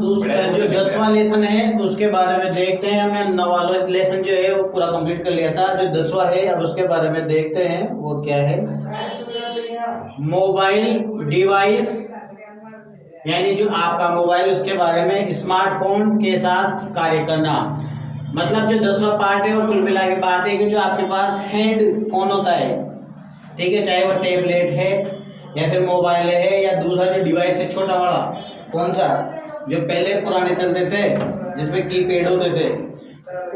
दूसरा जो 10वां लेसन है उसके बारे में देखते हैं। हमने 9वां लेसन जो है वो पूरा कंप्लीट कर लिया था। जो 10वां है अब उसके बारे में देखते हैं वो क्या है। मोबाइल डिवाइस यानी जो आपका मोबाइल उसके बारे में स्मार्टफोन के साथ कार्य करना। मतलब जो 10वां पार्ट है वो कुल मिला के बात है कि जो आपके पास हैंड फोन होता है, ठीक है, चाहे वो टैबलेट है या फिर मोबाइल है या दूसरा जो डिवाइस है छोटा वाला, कौन सा जो पहले पुराने चलते थे जिसमें कीपैड होते थे,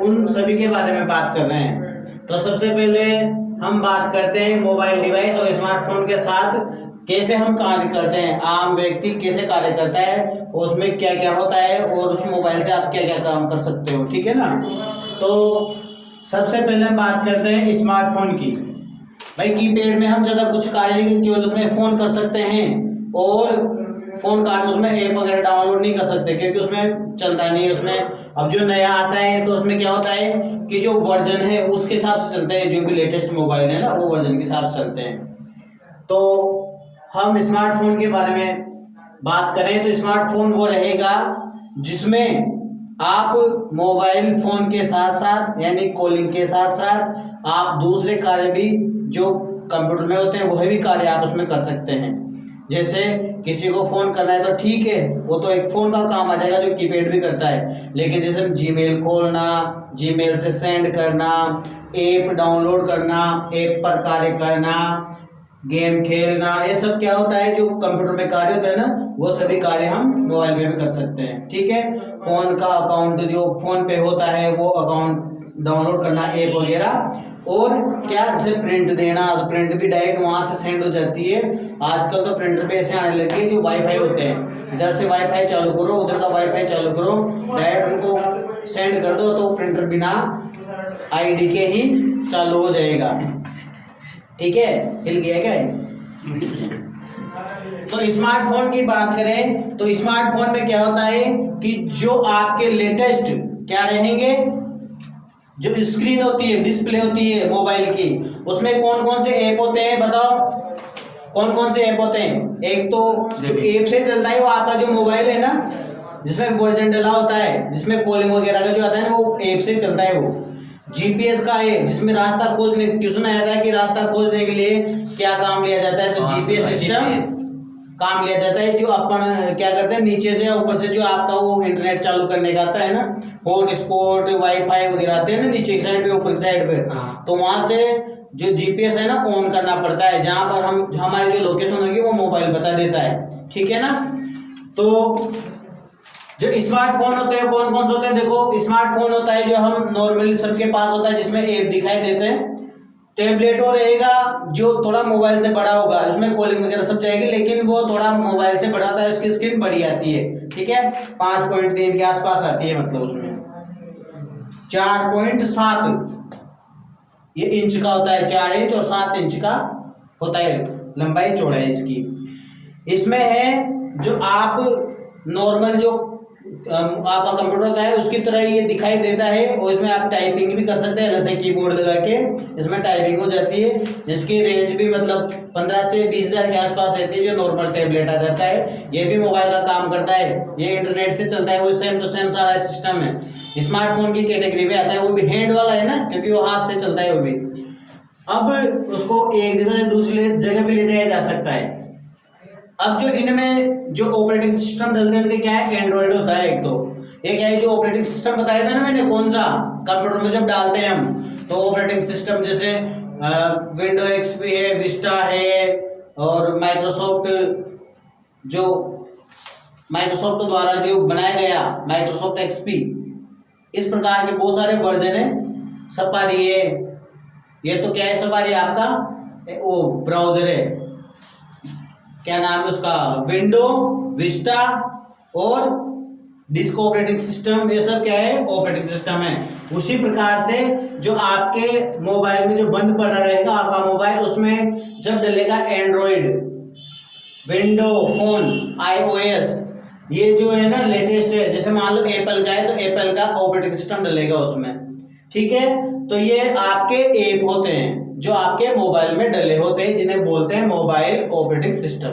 उन सभी के बारे में बात कर रहे हैं। तो सबसे पहले हम बात करते हैं मोबाइल डिवाइस और स्मार्टफोन के साथ कैसे हम कार्य करते हैं। आम व्यक्ति कैसे कार्य करता है, उसमें क्या क्या होता है और उस मोबाइल से आप क्या क्या काम कर सकते हो, ठीक है ना। तो सबसे पहले हम बात करते हैं स्मार्टफोन की। भाई कीपैड में हम ज़्यादा कुछ कार्य नहीं, केवल उसमें फ़ोन कर सकते हैं और फ़ोन कार्ड उसमें ऐप वगैरह डाउनलोड नहीं कर सकते क्योंकि उसमें चलता नहीं है। उसमें अब जो नया आता है तो उसमें क्या होता है कि जो वर्जन है उसके हिसाब से चलता है, जो भी लेटेस्ट मोबाइल है ना वो वर्जन के हिसाब से चलते हैं। तो हम स्मार्टफोन के बारे में बात करें तो स्मार्टफोन वो रहेगा जिसमें आप मोबाइल फ़ोन के साथ साथ यानी कॉलिंग के साथ साथ आप दूसरे कार्य भी जो कंप्यूटर में होते हैं वह भी कार्य आप उसमें कर सकते हैं। जैसे किसी को फ़ोन करना है तो ठीक है, वो तो एक फ़ोन का काम आ जाएगा जो कीपैड भी करता है। लेकिन जैसे जीमेल खोलना, जीमेल से सेंड करना, ऐप डाउनलोड करना, ऐप पर कार्य करना, गेम खेलना, ये सब क्या होता है जो कंप्यूटर में कार्य होता है ना, वो सभी कार्य हम मोबाइल में भी कर सकते हैं, ठीक है। फ़ोन का अकाउंट जो फ़ोन पे होता है वो अकाउंट डाउनलोड करना, ऐप वगैरह, और क्या जैसे प्रिंट देना, तो प्रिंट भी डायरेक्ट वहाँ से सेंड हो जाती है। आजकल तो प्रिंटर पे ऐसे आने लगे जो वाईफाई होते हैं, इधर से वाईफाई चालू करो, उधर का वाईफाई चालू करो, डायरेक्ट उनको सेंड कर दो तो प्रिंटर बिना आईडी के ही चालू हो जाएगा, ठीक है। हिल गया क्या तो स्मार्टफोन की बात करें तो स्मार्टफोन में क्या होता है कि जो आपके लेटेस्ट क्या रहेंगे, जो स्क्रीन होती है, डिस्प्ले होती है मोबाइल की, उसमें कौन कौन से ऐप होते हैं बताओ, कौन कौन से ऐप होते हैं। एक तो जो ऐप से चलता है वो आपका जो मोबाइल है ना, जिसमें वर्जन डला होता है, जिसमें कॉलिंग वगैरह का जो आता है ना वो ऐप से चलता है। वो जीपीएस का है जिसमें रास्ता खोजने, क्वेश्चन आया था कि रास्ता खोजने के लिए क्या काम लिया जाता है, तो जीपीएस सिस्टम काम लिया जाता है। जो अपन क्या करते हैं नीचे से ऊपर से जो आपका वो इंटरनेट चालू करने का आता है ना, हॉटस्पॉट वाईफाई वगैरह आते हैं ना नीचे की साइड पे ऊपर की साइड पे, तो वहां से जो जीपीएस है ना ऑन करना पड़ता है, जहां पर हम हमारी जो लोकेशन होगी वो मोबाइल बता देता है, ठीक है ना। तो जो स्मार्टफोन होते हैं कौन कौन से होते हैं, देखो स्मार्टफोन होता है जो हम नॉर्मली सबके पास होता है जिसमें ऐप दिखाई देते हैं। टैबलेट और रहेगा जो थोड़ा मोबाइल से बड़ा होगा, उसमें कॉलिंग वगैरह सब जाएगी, लेकिन वो थोड़ा मोबाइल से बड़ा होता है, उसकी स्क्रीन बड़ी आती है, ठीक है, 5.3 के आसपास आती है, मतलब उसमें 4.7 ये इंच का होता है, 4 इंच और 7 इंच का होता है लंबाई चौड़ाई इसकी। इसमें है जो आप नॉर्मल जो आपका कंप्यूटर होता है उसकी तरह ये दिखाई देता है, और इसमें आप टाइपिंग भी कर सकते हैं, जैसे कीबोर्ड लगा के इसमें टाइपिंग हो जाती है, जिसकी रेंज भी मतलब 15 से 20 हज़ार के आसपास रहती है। जो नॉर्मल टैबलेट आ जाता है ये भी मोबाइल का काम करता है, ये इंटरनेट से चलता है, वो सेम टू सेम सारा सिस्टम है, स्मार्टफोन की कैटेगरी में आता है। वो भी हैंड वाला है ना, क्योंकि वो हाथ से चलता है वो भी। अब उसको एक जगह से दूसरी जगह पे ले जाया जा सकता है। अब जो इनमें जो ऑपरेटिंग सिस्टम डलते हैं उनके क्या है, एंड्रॉइड होता है एक, तो ये क्या है जो ऑपरेटिंग सिस्टम बताया था ना मैंने, कौन सा कंप्यूटर में जब डालते हैं हम, तो ऑपरेटिंग सिस्टम जैसे विंडो एक्सपी है, विस्टा है, और माइक्रोसॉफ्ट माइक्रोसॉफ्ट द्वारा जो बनाया गया माइक्रोसॉफ्ट एक्सपी, इस प्रकार के बहुत सारे वर्जन है। सफारी है, ये तो क्या है, सफारी आपका वो ब्राउजर है, क्या नाम है उसका, विंडो, विस्टा और डिस्क ऑपरेटिंग सिस्टम, ये सब क्या है ऑपरेटिंग सिस्टम है। उसी प्रकार से जो आपके मोबाइल में जो बंद पड़ा रहेगा आपका मोबाइल, उसमें जब डलेगा एंड्रॉइड, विंडो फोन, iOS, ये जो है ना लेटेस्ट है, जैसे मान लो एप्पल का है तो एप्पल का ऑपरेटिंग सिस्टम डलेगा उसमें, ठीक है। तो ये आपके ऐप होते हैं जो आपके मोबाइल में डले होते हैं, जिन्हें बोलते हैं मोबाइल ऑपरेटिंग सिस्टम,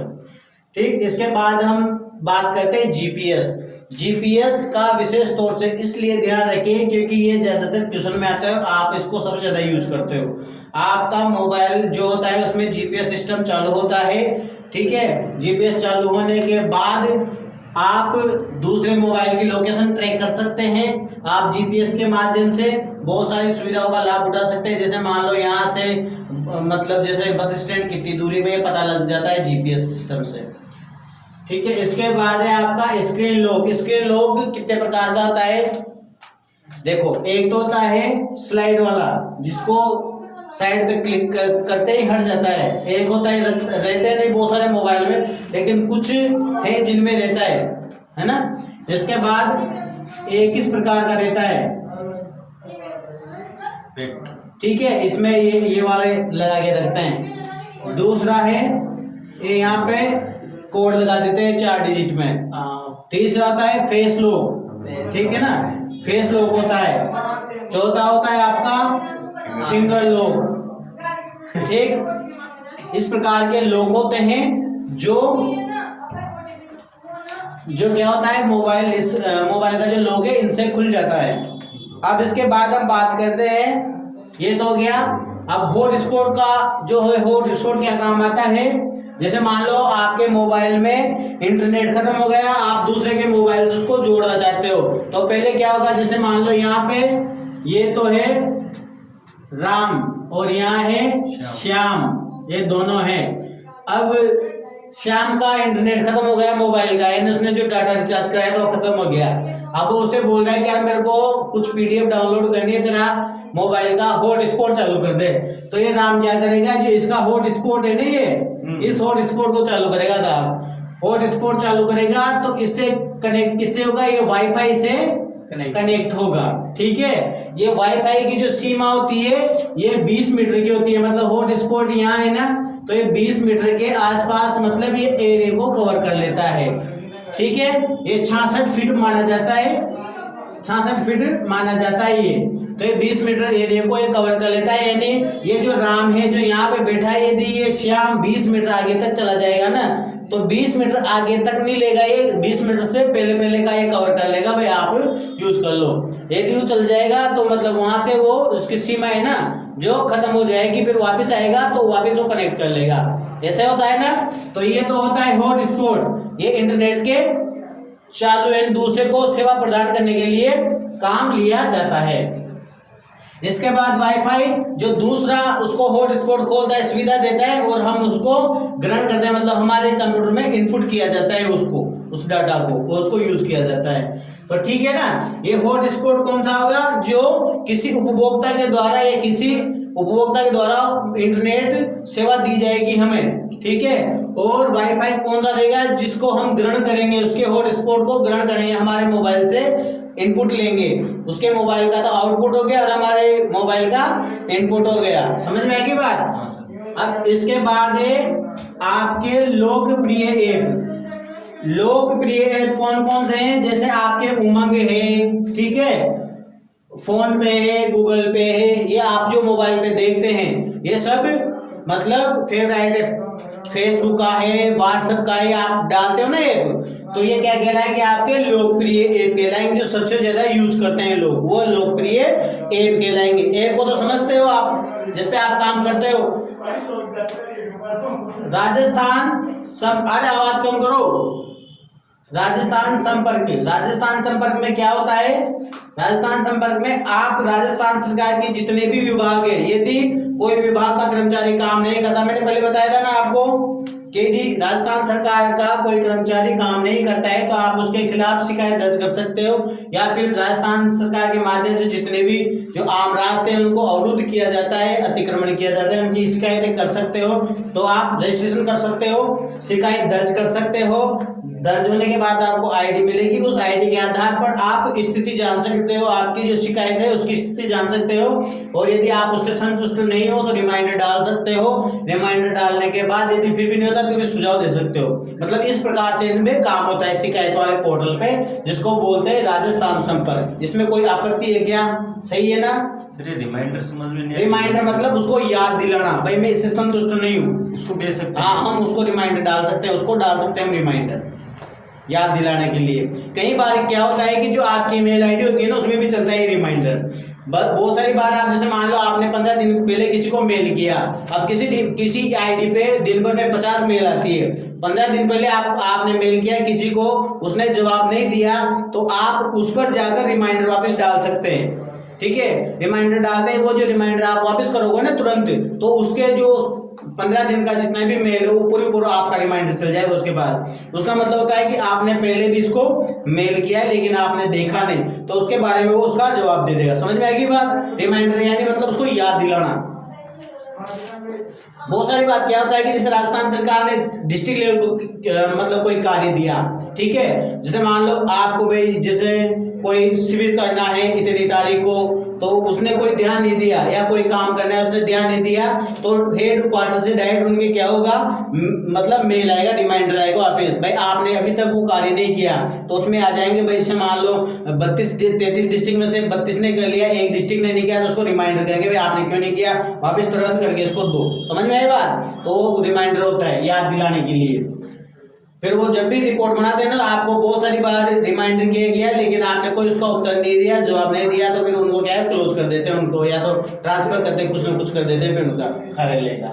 ठीक। इसके बाद हम बात करते हैं जीपीएस। जीपीएस का विशेष तौर से इसलिए ध्यान रखें क्योंकि ये ज्यादातर क्वेश्चन में आता है और आप इसको सबसे ज्यादा यूज करते हो। आपका मोबाइल जो होता है उसमें जीपीएस सिस्टम चालू होता है, ठीक है। जीपीएस चालू होने के बाद आप दूसरे मोबाइल की लोकेशन ट्रैक कर सकते हैं। आप जीपीएस के माध्यम से बहुत सारी सुविधाओं का लाभ उठा सकते हैं। जैसे मान लो यहाँ से मतलब जैसे बस स्टैंड कितनी दूरी पे पता लग जाता है जीपीएस सिस्टम से, ठीक है। इसके बाद है आपका स्क्रीन लॉक। स्क्रीन लॉक कितने प्रकार का होता है, देखो एक तो होता है स्लाइड वाला जिसको साइड पे क्लिक करते ही हट जाता है। एक होता है रहते नहीं बहुत सारे मोबाइल में, लेकिन कुछ है जिनमें रहता है ना। इसके बाद एक इस प्रकार का रहता है, ठीक है, इसमें ये वाले लगा के रखते हैं। दूसरा है ये यहाँ पे कोड लगा देते हैं 4 डिजिट में। तीसरा होता है फेस लॉक, ठीक है ना, फेस लॉक होता है। चौथा होता है आपका फिंगर लॉक, ठीक। इस प्रकार के लॉक होते हैं जो क्या होता है मोबाइल का जो लॉक है इनसे खुल जाता है। अब इसके बाद हम बात करते हैं, ये तो हो गया। अब हॉटस्पॉट का जो है, हॉटस्पॉट क्या काम आता है, जैसे मान लो आपके मोबाइल में इंटरनेट खत्म हो गया, आप दूसरे के मोबाइल से उसको जोड़ना चाहते हो, तो पहले क्या होगा, जैसे मान लो यहाँ पे ये तो है राम और यहाँ है श्याम, ये दोनों हैं। अब श्याम का इंटरनेट खत्म हो गया मोबाइल का, यानी उसने जो डाटा रिचार्ज कराया था वो खत्म हो गया। अब वो उसे बोल रहा है कि यार मेरे को कुछ पीडीएफ डाउनलोड करनी है, तेरा मोबाइल का हॉटस्पॉट चालू कर दे। तो ये राम क्या करेगा, जो इसका हॉटस्पॉट है ना, ये इस हॉटस्पॉट को चालू करेगा साहब। हॉटस्पॉट चालू करेगा तो इससे कनेक्ट किससे होगा, ये वाईफाई से कनेक्ट होगा, ठीक है। ये वाईफाई की जो सीमा होती है ये 20 मीटर की होती है, मतलब हॉटस्पॉट यहाँ है ना, तो ये 20 मीटर के आसपास मतलब ये एरिया को कवर कर लेता है, ठीक है। ये 66 फीट माना जाता है, 66 फीट माना जाता है ये, तो ये 20 मीटर एरिया को ये कवर कर लेता है। यानी ये जो राम है जो यहाँ पे बैठा है, यदि ये श्याम 20 मीटर आगे तक चला जाएगा ना, तो 20 मीटर आगे तक नहीं लेगा, ये 20 मीटर से पहले का ये कवर कर लेगा, भाई आप यूज कर लो। एक यूज चल जाएगा तो मतलब वहां से वो उसकी सीमा है ना जो खत्म हो जाएगी, फिर वापस आएगा तो वापस वो कनेक्ट कर लेगा, ऐसे होता है ना। तो ये तो होता है हॉटस्पॉट, ये इंटरनेट के चालू एंड दूसरे को सेवा प्रदान करने के लिए काम लिया जाता है। इसके बाद वाईफाई जो दूसरा उसको हॉटस्पॉट खोलता है, सुविधा देता है और हम उसको ग्रहण करते हैं, मतलब हमारे कंप्यूटर में इनपुट किया जाता है उसको, उस डाटा को उसको यूज किया जाता है। तो ठीक है ना, ये हॉटस्पॉट कौन सा होगा, जो किसी उपभोक्ता के द्वारा या किसी उपभोक्ता के द्वारा इंटरनेट सेवा दी जाएगी हमें, ठीक है। और वाईफाई कौन सा रहेगा, जिसको हम ग्रहण करेंगे, उसके हॉटस्पॉट को ग्रहण करेंगे, हमारे मोबाइल से इनपुट लेंगे, उसके मोबाइल का तो आउटपुट हो गया और हमारे मोबाइल का इनपुट हो गया। समझ में आएगी बात। अब इसके बाद है आपके लोकप्रिय ऐप। लोकप्रिय ऐप कौन कौन से हैं, जैसे आपके उमंग है, ठीक है, फोन पे है, गूगल पे है, ये आप जो मोबाइल पे देखते हैं ये सब मतलब फेवरेट ऐप, फेसबुक का है, व्हाट्सएप का है, आप डालते हो ना ऐप, तो ये क्या कहलाएंगे, आपके लोकप्रिय ऐप कहलाएंगे। जो सबसे ज्यादा यूज करते हैं लोग वो लोकप्रिय ऐप कहलाएंगे। ऐप को तो समझते हो आप, जिसपे आप काम करते हो। अरे आवाज कम करो। राजस्थान संपर्क में क्या होता है, राजस्थान संपर्क में आप राजस्थान सरकार के जितने भी विभाग है, यदि कोई विभाग का कर्मचारी काम नहीं करता, मैंने पहले बताया था ना आपको कि यदि राजस्थान सरकार का कोई कर्मचारी काम नहीं करता है तो आप उसके खिलाफ शिकायत दर्ज कर सकते हो, या फिर राजस्थान सरकार के माध्यम से जितने भी जो आम रास्ते हैं उनको अवरुद्ध किया जाता है, अतिक्रमण किया जाता है, उनकी शिकायतें कर सकते हो। तो आप रजिस्ट्रेशन कर सकते हो, शिकायत दर्ज कर सकते हो। दर्ज होने के बाद आपको आईडी मिलेगी, उस आईडी के आधार पर आप स्थिति जान सकते हो, आपकी जो शिकायत है उसकी स्थिति जान सकते हो। और यदि आप उससे संतुष्ट नहीं हो तो रिमाइंडर डाल सकते हो। रिमाइंडर डालने के बाद यदि फिर भी नहीं होता तो फिर सुझाव दे सकते हो। मतलब इस प्रकार से इनमें काम होता है शिकायत वाले पोर्टल पे, जिसको बोलते हैं राजस्थान संपर्क। इसमें कोई आपत्ति है क्या? सही है ना सर? ये रिमाइंडर समझ में नहीं। रिमाइंडर मतलब उसको याद दिलाना, भाई मैं इससे संतुष्ट नहीं हूँ, उसको भेज सकते हैं। हाँ, हम उसको रिमाइंडर डाल सकते हैं, उसको डाल सकते हैं हम रिमाइंडर। याद दिलाने के लिए। कई बार क्या होता है कि जो आपकी ईमेल आईडी होती है ना उसमें भी चलता है रिमाइंडर। बहुत सारी बार आप जैसे मान लो आपने 15 दिन पहले किसी को मेल किया, अब किसी आईडी पे दिन भर में 50 मेल आती है। 15 दिन पहले आपने मेल किया किसी को, उसने जवाब नहीं दिया, तो आप उस पर जाकर रिमाइंडर वापस डाल सकते हैं। ठीक है, रिमाइंडर डालते हैं, वो जो रिमाइंडर आप वापस करोगे ना तुरंत, तो उसके जो 15 दिन का जितना भी मेल है वो पूरा आपका रिमाइंडर चल जाएगा उसके बाद। उसका मतलब होता है कि आपने पहले भी इसको मेल किया लेकिन आपने देखा नहीं, तो उसके बारे में वो उसका जवाब दे देगा। समझ में आएगी बात? रिमाइंडर यानी मतलब उसको याद दिलाना। बहुत सारी बात क्या होता है कि जैसे राजस्थान सरकार ने डिस्ट्रिक्ट लेवल को मतलब कोई कार्य दिया, ठीक है, जैसे मान लो आपको भाई जैसे कोई शिविर करना है इतनी तारीख को, तो उसने कोई ध्यान नहीं दिया, या कोई काम करना है उसने ध्यान नहीं दिया, तो हेड क्वार्टर से डायरेक्ट उनके क्या होगा, मतलब मेल आएगा, रिमाइंडर आएगा वापस, भाई आपने अभी तक वो कार्य नहीं किया, तो उसमें आ जाएंगे भाई जैसे मान लो 33 डिस्ट्रिक्ट में से 32 ने कर लिया, एक डिस्ट्रिक्ट ने नहीं किया, तो उसको रिमाइंडर करेंगे भाई आपने क्यों नहीं किया, वापस तुरंत करके इसको दो। समझ में आई बात? तो रिमाइंडर होता है याद दिलाने के लिए। फिर वो जब भी रिपोर्ट बनाते हैं ना, आपको बहुत सारी बार रिमाइंडर किया गया लेकिन आपने कोई उसका उत्तर नहीं दिया, जवाब नहीं दिया, तो फिर उनको क्या है क्लोज कर देते हैं उनको, या तो ट्रांसफर करते कुछ ना कुछ कर देते हैं, फिर उनका कार्य लेगा।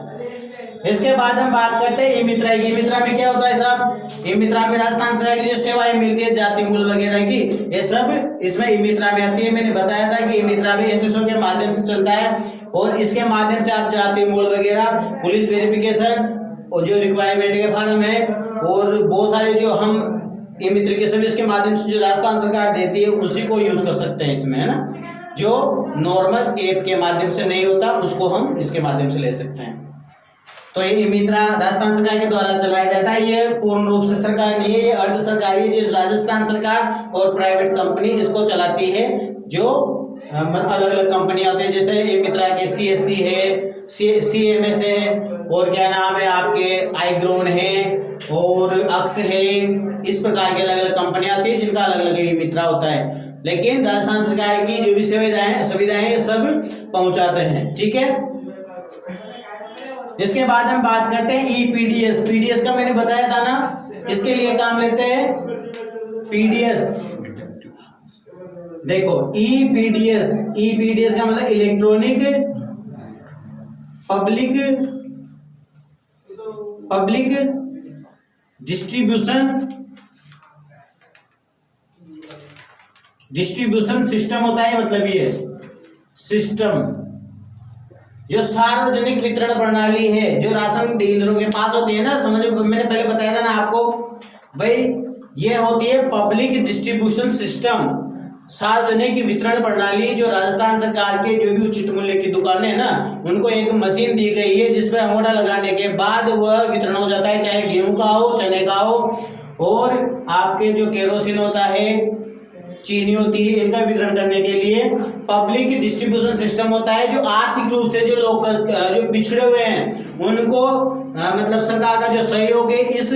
इसके बाद हम बात करते हैं ई मित्रा की। ई मित्रा में क्या होता है साहब? ई मित्रा में राजस्थान सरकार की जो सेवाएं मिलती है जाति मूल वगैरह की, ये सब इसमें ई मित्रा में आती है। मैंने बताया था कि ई मित्रा भी एसएसओ के माध्यम से चलता है, और इसके माध्यम से आप जाति मूल वगैरह, पुलिस वेरिफिकेशन और जो रिक्वायरमेंट के फॉर्म है, और बहुत सारे जो हम ई मित्र के सर्विस के माध्यम से जो राजस्थान सरकार देती है उसी को यूज कर सकते हैं इसमें, है ना। जो नॉर्मल ऐप के माध्यम से नहीं होता उसको हम इसके माध्यम से ले सकते हैं। तो ये ई मित्रा राजस्थान सरकार के द्वारा चलाया जाता है। ये पूर्ण रूप से सरकार नहीं है, ये अर्ध सरकारी है, जो राजस्थान सरकार और प्राइवेट कंपनी इसको चलाती है। जो अलग अलग कंपनियां होती है, जैसे ई मित्रा के CSC है, CMS है, और क्या नाम है आपके आईग्रोन है, और अक्स है, इस प्रकार की अलग अलग कंपनियां आती है जिनका अलग अलग ई मित्रा होता है। लेकिन राजस्थान सरकार की जो भी सुविधाएं ये सब पहुंचाते हैं। ठीक है, इसके बाद हम बात करते हैं EPDS। PDS का मैंने बताया था ना, इसके लिए काम लेते हैं PDS। देखो EPDS का मतलब इलेक्ट्रॉनिक पब्लिक डिस्ट्रीब्यूशन सिस्टम होता है। मतलब ये सिस्टम जो सार्वजनिक वितरण प्रणाली है, जो राशन डीलरों के पास होती है ना, समझ मैंने पहले बताया था ना आपको भाई, ये होती है पब्लिक डिस्ट्रीब्यूशन सिस्टम, सार्वजनिक वितरण प्रणाली। जो राजस्थान सरकार के जो भी उचित मूल्य की दुकानें है ना, उनको एक मशीन दी गई है जिसपे अंगूठा लगाने के बाद वह वितरण हो जाता है, चाहे गेहूं का हो, चने का हो, और आपके जो केरोसिन होता है, चीनी होती है, इनका वितरण करने के लिए पब्लिक डिस्ट्रीब्यूशन सिस्टम होता है। जो आर्थिक रूप से जो लोग जो पिछड़े हुए हैं उनको मतलब सरकार का जो सहयोग है इस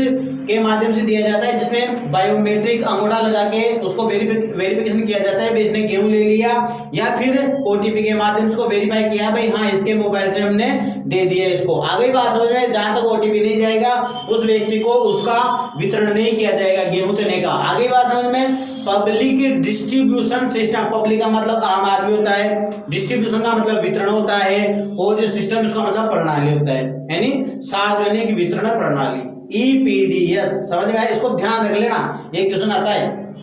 के माध्यम से दिया जाता है, जिसमें बायोमेट्रिक अंगूठा लगा के उसको वेरिफिकेशन किया जाता है, भाई इसने गेहूं ले लिया, या फिर OTP के माध्यम से वेरीफाई किया भाई हाँ इसके मोबाइल से हमने दे दिया इसको। आगे बात समझ में, जहां तक OTP नहीं जाएगा उस व्यक्ति को उसका वितरण नहीं किया जाएगा गेहूं चने का। आगे बात समझ में, पब्लिक डिस्ट्रीब्यूशन सिस्टम, पब्लिक का मतलब आम आदमी होता है, डिस्ट्रीब्यूशन का मतलब वितरण होता है, और जो सिस्टम उसका मतलब प्रणाली होता है, यानी सार्वजनिक वितरण प्रणाली, EPDS। समझ में आया? इसको ध्यान रख लेना, एक क्वेश्चन आता है।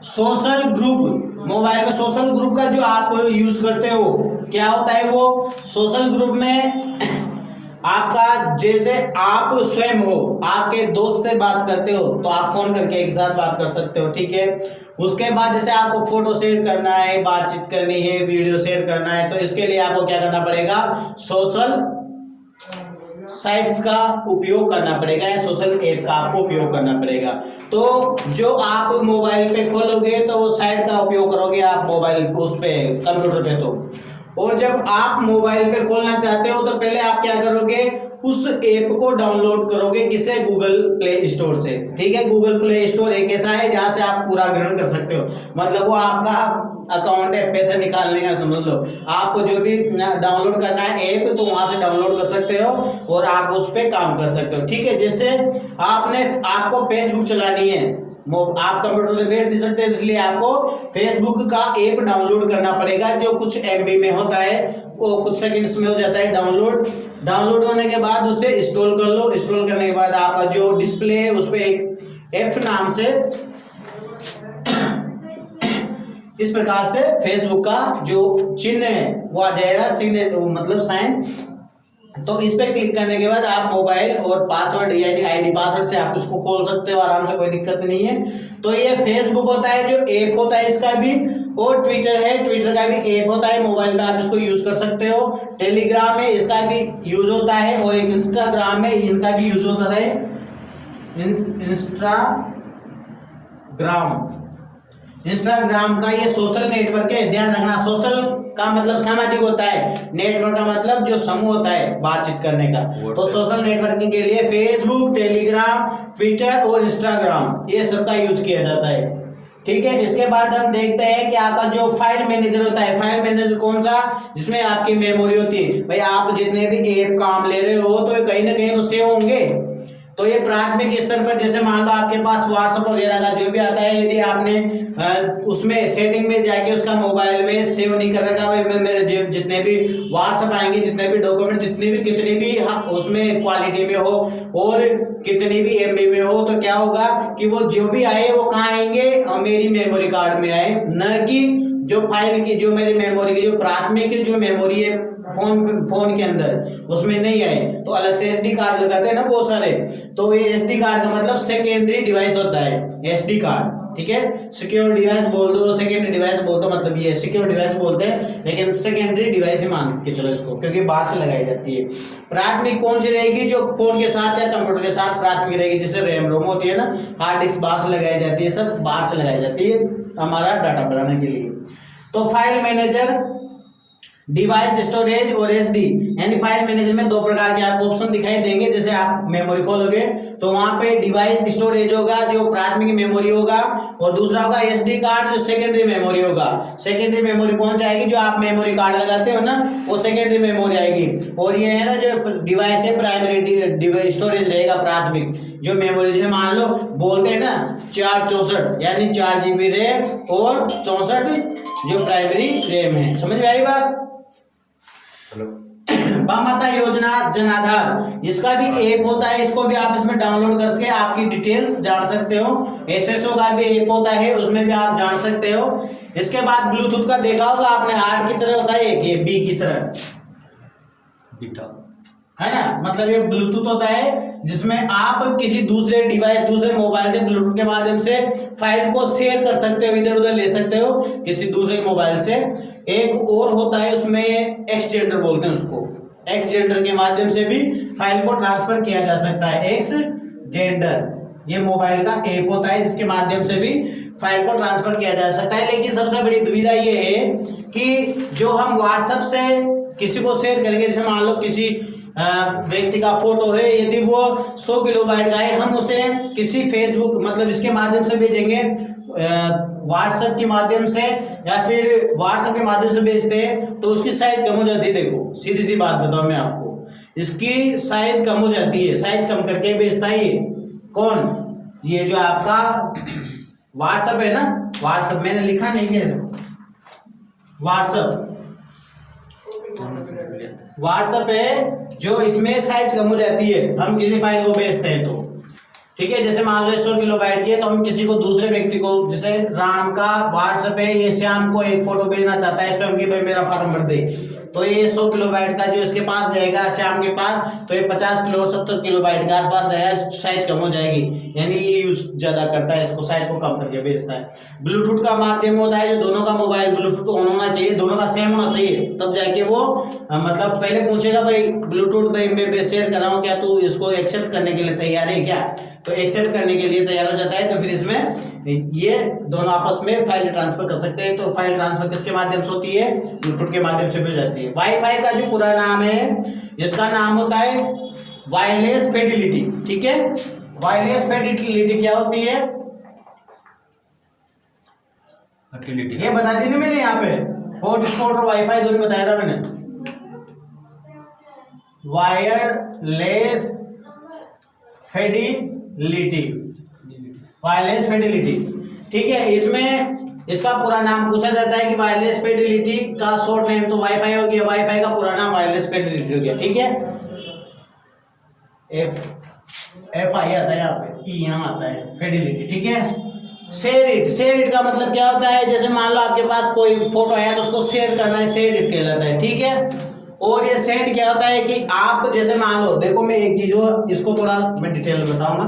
सोशल ग्रुप, मोबाइल में सोशल ग्रुप का जो आप यूज करते हो क्या होता है वो? सोशल ग्रुप में आपका जैसे आप स्वयं हो, आपके दोस्त से बात करते हो तो आप फोन करके एक साथ बात कर सकते हो। ठीक है, उसके बाद जैसे आपको फोटो शेयर करना है, बातचीत करनी है, वीडियो शेयर करना है, तो इसके लिए आपको क्या करना पड़ेगा? सोशल साइट्स का उपयोग करना पड़ेगा, या सोशल ऐप का आपको उपयोग करना पड़ेगा। तो जो आप मोबाइल पे खोलोगे तो वो साइट का उपयोग करोगे आप मोबाइल उस पे, कंप्यूटर पे। तो और जब आप मोबाइल पे खोलना चाहते हो तो पहले आप क्या करोगे? उस ऐप को डाउनलोड करोगे किससे? गूगल प्ले स्टोर से। ठीक है, गूगल प्ले स्टोर एक ऐसा है जहां से आप पूरा ग्रहण कर सकते हो, मतलब वो आपका अकाउंट है, पैसे निकालने का समझ लो। आपको जो भी डाउनलोड करना है ऐप तो वहां से डाउनलोड कर सकते हो और आप उस पर काम कर सकते हो। ठीक है, जैसे आपको फेसबुक चलानी है, आप कंप्यूटर पे बैठ नहीं सकते, इसलिए आपको फेसबुक का ऐप डाउनलोड करना पड़ेगा, जो कुछ एमबी में होता है, वो कुछ सेकंड्स में हो जाता है डाउनलोड होने के बाद उसे इंस्टॉल कर लो। इंस्टॉल करने के बाद आपका जो डिस्प्ले है उस पर एक एफ नाम से इस प्रकार से फेसबुक का जो चिन्ह है वो आ जाएगा, सिग्नेचर मतलब साइन। तो इस पे क्लिक करने के बाद आप मोबाइल और पासवर्ड यानी आईडी पासवर्ड से आप उसको खोल सकते हो आराम से, कोई दिक्कत नहीं है। तो ये फेसबुक होता है जो ऐप होता है इसका भी, और ट्विटर है, ट्विटर का भी ऐप होता है, मोबाइल पे आप इसको यूज कर सकते हो। टेलीग्राम है, इसका भी यूज होता है, और एक इंस्टाग्राम है, इनका भी यूज होता है, इंस्टाग्राम का ये सोशल नेटवर्क है। ध्यान रखना, सोशल का मतलब सामाजिक होता है, नेटवर्क का मतलब जो समूह होता है बातचीत करने का। तो सोशल नेटवर्किंग के लिए फेसबुक, टेलीग्राम, ट्विटर और इंस्टाग्राम ये सबका यूज किया जाता है। ठीक है, इसके बाद हम देखते हैं कि आपका जो फाइल मैनेजर होता है, फाइल मैनेजर कौन सा? जिसमें आपकी मेमोरी होती है। भाई आप जितने भी ऐप काम ले रहे हो तो ये कहीं ना कहीं तो सेव होंगे। तो ये प्राथमिक स्तर पर, जैसे मान लो आपके पास व्हाट्सएप वगैरह का जो भी आता है, यदि आपने उसमें सेटिंग में जाके उसका मोबाइल में सेव नहीं कर रखा, भाई मेरे जितने भी व्हाट्सएप आएंगे, जितने भी डॉक्यूमेंट, कितनी भी उसमें क्वालिटी में हो और कितनी भी एमबी में हो, तो क्या होगा कि वो जो भी आए वो कहाँ आएंगे? मेरी मेमोरी कार्ड में आए, न कि जो फाइल की, जो मेरी मेमोरी की जो प्राथमिक जो मेमोरी है फोन के अंदर उसमें नहीं आए। तो अलग से एसडी कार्ड लगाते हैं ना बहुत सारे, तो ये एसडी कार्ड का मतलब सेकेंडरी डिवाइस होता है, एसडी कार्ड। ठीक है, सिक्योर डिवाइस बोल दो, सेकेंडरी डिवाइस बोल दो, मतलब ये सिक्योर डिवाइस बोलते हैं, लेकिन सेकेंडरी डिवाइस ही मान के चलो इसको, क्योंकि बाहर से लगाई जाती है। प्राथमिक कौन सी रहेगी? जो फोन के साथ या कंप्यूटर के साथ प्राथमिक रहेगी, जैसे रैम रोम होती है ना, हार्ड डिस्क बाहर से लगाई जाती है, सब बाहर से लगाई जाती है हमारा डाटा बढ़ाने के लिए। तो फाइल मैनेजर, डिवाइस स्टोरेज और एसडी, यानी फाइल मैनेजर में दो प्रकार के आपको ऑप्शन दिखाई देंगे। जैसे आप मेमोरी खोलोगे तो वहां पे डिवाइस स्टोरेज होगा जो प्राथमिक मेमोरी होगा, और दूसरा होगा एसडी कार्ड जो सेकेंडरी मेमोरी होगा। सेकेंडरी मेमोरी कौन सी आएगी? जो आप मेमोरी कार्ड लगाते हो ना, वो सेकेंडरी मेमोरी आएगी। और ये है ना जो डिवाइस है, प्राइमरी स्टोरेज रहेगा प्राथमिक जो मेमोरी। जैसे मान लो बोलते हैं ना 464 यानी 4 GB रैम और 64 जो प्राइमरी रैम है। समझ में आई बात? भामाशाह योजना जनाधार, इसका भी ऐप होता है, इसको भी आप इसमें डाउनलोड करके आपकी डिटेल्स जान सकते हो। एसएसओ का भी ऐप होता है, उसमें भी आप जान सकते हो। इसके बाद ब्लूटूथ का देखा होगा आपने, 8 की तरह होता है, एक ये बी की तरह है ना, मतलब ये ब्लूटूथ होता है जिसमें आप किसी दूसरे डिवाइस, दूसरे मोबाइल से ब्लूटूथ के माध्यम से फाइल को शेयर कर सकते हो, इधर उधर ले सकते हो किसी दूसरे मोबाइल से। एक और होता है उसमें एक्सचेंजर बोलते हैं उसको, एक्सचेंजर के माध्यम से भी फाइल को ट्रांसफर किया जा सकता है। एक्सचेंजर ये मोबाइल का ऐप होता है जिसके माध्यम से भी फाइल को ट्रांसफर किया जा सकता है। लेकिन सबसे बड़ी दुविधा ये है कि जो हम व्हाट्सएप से किसी को शेयर करेंगे, जैसे मान लो किसी व्यक्ति का फोटो है, यदि वो 100 किलोबाइट का है, हम उसे किसी फेसबुक मतलब इसके माध्यम से भेजेंगे, व्हाट्सएप के माध्यम से या फिर व्हाट्सएप के माध्यम से भेजते हैं, तो उसकी साइज कम हो जाती है। देखो सीधी सी बात बताऊं मैं आपको, इसकी साइज कम हो जाती है, साइज कम करके भेजता है ये कौन? ये जो आपका व्हाट्सएप है ना, व्हाट्सएप मैंने लिखा नहीं है, व्हाट्सएप है जो इसमें साइज कम हो जाती है, हम किसी फाइल को भेजते हैं तो। ठीक है, जैसे मान लो 100 किलोबाइट की है, तो हम किसी को दूसरे व्यक्ति को, जैसे राम का व्हाट्सएप है, ये श्याम को एक फोटो भेजना चाहता है स्वयं की, भाई मेरा फॉर्म भर दे, तो ये 100 किलोबाइट का जो इसके पास जाएगा श्याम के पास, तो ये 50 किलो 70 किलोबाइट के आसपास रहेगा, साइज कम हो जाएगी, यानी ये यूज ज्यादा करता है, इसको साइज को कम करके भेजता है। ब्लूटूथ का माध्यम होता है जो दोनों का मोबाइल ब्लूटूथ ऑन होना चाहिए, दोनों का सेम होना चाहिए, तब जाके वो मतलब पहले पूछेगा भाई ब्लूटूथ भाई मैं शेयर कर रहा हूँ, क्या तू इसको एक्सेप्ट करने के लिए तैयार है क्या? तो एक्सेप्ट करने के लिए तैयार हो जाता है, तो फिर इसमें ये दोनों आपस में फाइल ट्रांसफर कर सकते हैं। तो फाइल ट्रांसफर किसके माध्यम से होती है? ब्लूटूथ के माध्यम से भी हो जाती है। वाईफाई का जो पूरा नाम है, इसका नाम होता है वायरलेस फिडिलिटी। ठीक है, वायरलेस फिडिलिटी क्या होती है फर्टिलिटी ये बता दी ना मैंने यहाँ पे, हॉटस्पॉट और वाईफाई दोनों बताया था मैंने। Wireless fidelity, wireless fidelity. ठीक है, इसमें इसका पूरा नाम पूछा जाता है कि वायरलेस फिडिलिटी का शॉर्ट नेम तो वाईफाई हो गया, वाईफाई का पूरा नाम वायरलेस फिडिलिटी हो गया। ठीक है, एफ आई आता है यहाँ पे, ई यहाँ आता है फिडिलिटी। ठीक है, शेयर इट, शेयर इट का मतलब क्या होता है, जैसे मान लो आपके पास कोई फोटो है तो उसको शेयर करना है, शेयर इट कहलाता है। ठीक है, और ये सेंड क्या होता है कि आप जैसे मान लो, देखो मैं एक चीज और इसको थोड़ा मैं डिटेल बताऊंगा,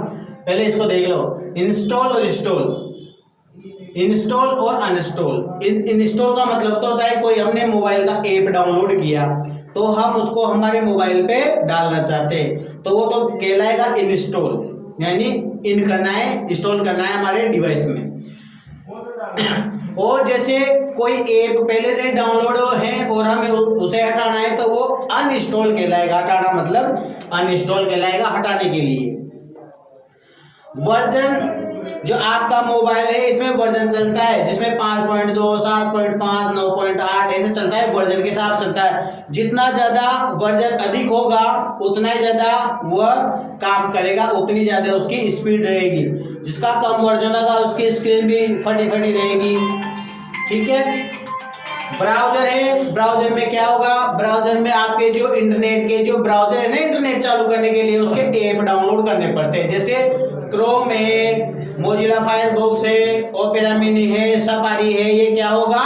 पहले इसको देख लो। इंस्टॉल और इंस्टॉल, इंस्टॉल और अनइंस्टॉल। इंस्टॉल का मतलब तो होता है कोई हमने मोबाइल का ऐप डाउनलोड किया तो हम उसको हमारे मोबाइल पे डालना चाहते हैं तो वो तो कहलाएगा इंस्टॉल, यानी इन करना है, इंस्टॉल करना है हमारे डिवाइस में। और जैसे कोई ऐप पहले से डाउनलोड है और हमें उसे हटाना है तो वो अनइंस्टॉल कहलाएगा। हटाना मतलब अनइंस्टॉल कहलाएगा, हटाने के लिए। वर्जन, जो आपका मोबाइल है इसमें वर्जन चलता है जिसमें 5.2, 7.5, 9.8 ऐसे चलता है, वर्जन के साथ चलता है। जितना ज्यादा वर्जन अधिक होगा उतना ही ज्यादा वह काम करेगा, उतनी ज्यादा उसकी स्पीड रहेगी। जिसका कम वर्जन होगा उसकी स्क्रीन भी फटी फटी रहेगी। ठीक है, ब्राउजर है, ब्राउजर में क्या होगा, ब्राउजर में आपके जो इंटरनेट के जो ब्राउजर है ना, इंटरनेट चालू करने के लिए उसके ऐप डाउनलोड करने पड़ते हैं, जैसे क्रोम है, मोजिला फायरफॉक्स है, ओपेरा मिनी है, सफारी है, ये क्या होगा,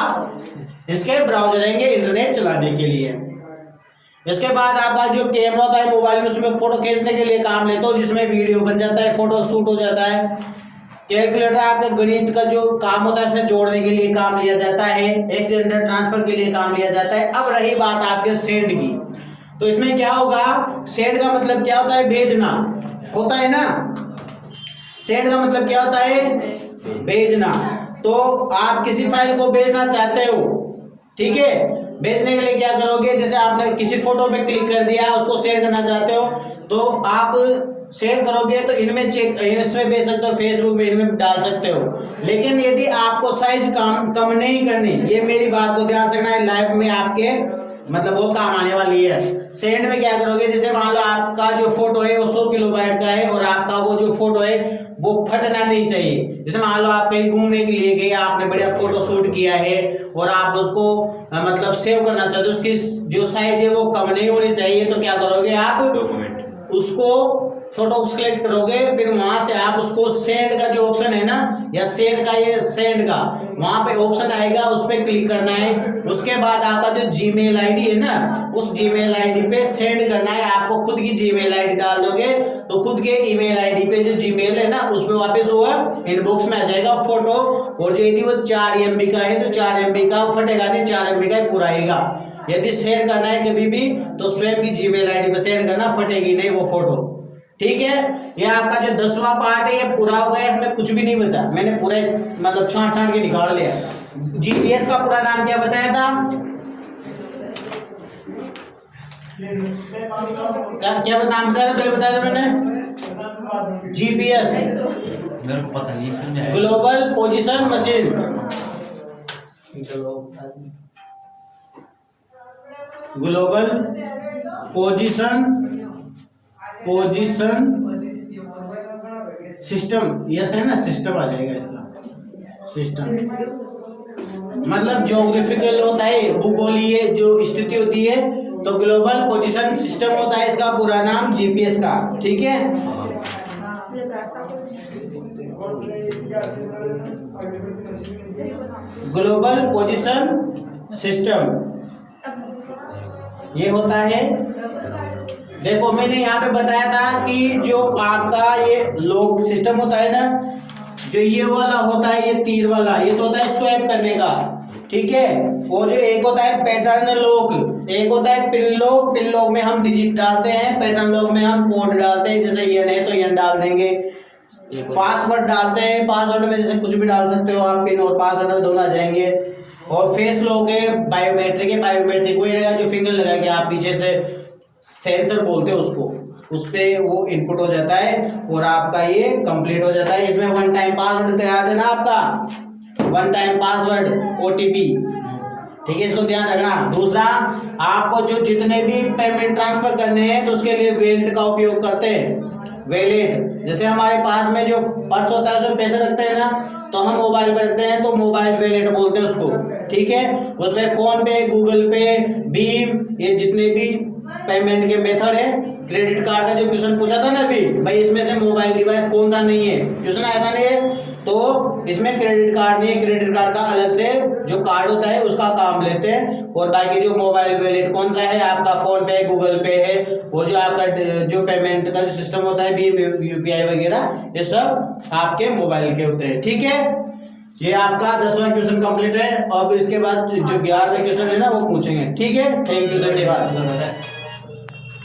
इसके ब्राउजर रहेंगे इंटरनेट चलाने के लिए। इसके बाद आपका जो कैमरा होता है मोबाइल में, उसमें फोटो खींचने के लिए काम लेते हो, जिसमें वीडियो बन जाता है, फोटो शूट हो जाता है। कैलकुलेटर आपके गणित का जो काम होता है इसमें जोड़ने के लिए काम लिया जाता है, एक्सीडेंटल ट्रांसफर के लिए काम लिया जाता है। अब रही बात आपके सेंड की, तो इसमें क्या होगा, सेंड का मतलब क्या होता है, भेजना होता है ना। सेंड का मतलब क्या होता है, भेजना। तो आप किसी फाइल को भेजना चाहते हो, ठीक है, भेजने के लिए क्या करोगे, जैसे आपने किसी फोटो पे क्लिक कर दिया, उसको शेयर करना चाहते हो तो आप शेयर करोगे तो इनमें चेक, इसमें भेज सकते हो, फेसबुक में इनमें डाल सकते हो। लेकिन यदि आपको साइज कम नहीं करनी, ये मेरी बात को ध्यान रखना है, लाइफ में आपके मतलब बहुत काम आने वाली है। सेंड में क्या करोगे, जैसे मान लो आपका जो फोटो है वो 100 किलोबाइट का है और आपका वो जो फोटो है वो फटना नहीं चाहिए। जैसे मान लो आप कहीं घूमने के लिए गए, आपने बढ़िया फोटो शूट किया है और आप उसको मतलब सेव करना चाहते हो, उसकी जो साइज है वो कम नहीं होनी चाहिए, तो क्या करोगे आप, डॉक्यूमेंट उसको फोटो सेलेक्ट करोगे, फिर वहां से आप उसको सेंड का जो ऑप्शन है ना, या शेयर का, ये सेंड का वहां पे ऑप्शन आएगा, उस पर क्लिक करना है। उसके बाद आपका जो जीमेल आईडी है ना, उस जीमेल आईडी पे सेंड करना है। आपको खुद की जीमेल आईडी डाल दोगे तो खुद के ईमेल आईडी पे जो जीमेल है ना, उसमें वापस वो इनबॉक्स में आ जाएगा फोटो। और जो यदि वो 4 MB का है तो 4 MB का फटेगा नहीं, 4 MB का पूरा आएगा। यदि शेयर करना है कभी भी तो स्वयं की जीमेल आईडी पे सेंड करना, फटेगी नहीं वो फोटो। ठीक है, ये आपका जो 10वां पार्ट है ये पूरा हो गया, इसमें कुछ भी नहीं बचा, मैंने पूरे मतलब छांट के निकाल लिया। जीपीएस का पूरा नाम क्या बताया था, क्या नाम बताया था, पहले बताया था मैंने, जीपीएस मेरे को पता नहीं समझ आया। Global position machine, global position system, yes है ना, सिस्टम आ जाएगा इसका, सिस्टम मतलब ज्योग्राफिकल होता है, भूगोलीय जो स्थिति होती है, तो ग्लोबल पोजीशन सिस्टम होता है इसका पूरा नाम जीपीएस का। ठीक है, ग्लोबल पोजीशन सिस्टम ये होता है। देखो मैंने यहाँ पे बताया था कि जो आपका ये लॉक सिस्टम होता है ना, जो ये वाला होता है, ये तीर वाला, ये तो होता है स्वैप करने का, ठीक है। वो जो एक होता है पैटर्न लॉक, एक होता है पिन लॉक। पिन लॉक में हम डिजिट डालते हैं, पैटर्न लॉक में हम कोड डालते हैं, जैसे यन है तो यन डाल देंगे। पासवर्ड डालते हैं, पासवर्ड में जैसे कुछ भी डाल सकते हो आप, पिन और पासवर्ड में दोनों आ जाएंगे। और फेस लॉक है, बायोमेट्रिक है, बायोमेट्रिक वो रहेगा जो फिंगर लगा के आप पीछे से सेंसर बोलते हैं उसको, उस पर वो इनपुट हो जाता है और आपका ये कंप्लीट हो जाता है। इसमें वन टाइम पासवर्ड तो याद है ना आपका, वन टाइम पासवर्ड OTP, ठीक है, इसको ध्यान रखना। दूसरा, आपको जो जितने भी पेमेंट ट्रांसफर करने हैं तो उसके लिए वैलेट का उपयोग करते हैं। वैलेट, जैसे हमारे पास में जो पर्स होता है उसमें पैसे रखते हैं ना, तो हम मोबाइल पे रखते हैं तो मोबाइल वैलेट बोलते हैं उसको, ठीक है। उसमें फोन पे, गूगल पे, भीम, ये जितने भी पेमेंट के मेथड है। क्रेडिट कार्ड का जो क्वेश्चन पूछा था ना अभी, भाई इसमें से मोबाइल डिवाइस कौन सा नहीं है, क्वेश्चन आया था नहीं, तो इसमें क्रेडिट कार्ड नहीं है। क्रेडिट कार्ड का अलग से जो कार्ड होता है उसका काम लेते हैं, और बाकी जो मोबाइल वैलेट कौन सा है आपका, फोन पे, गूगल पे है, और जो आपका जो पेमेंट का जो सिस्टम होता है भीम, UPI वगैरह, ये सब आपके मोबाइल के होते हैं, ठीक है। ये आपका 10वां क्वेश्चन कंप्लीट है। अब इसके बाद जो 11वां क्वेश्चन है ना वो पूछेंगे, ठीक है। थैंक यू, धन्यवाद।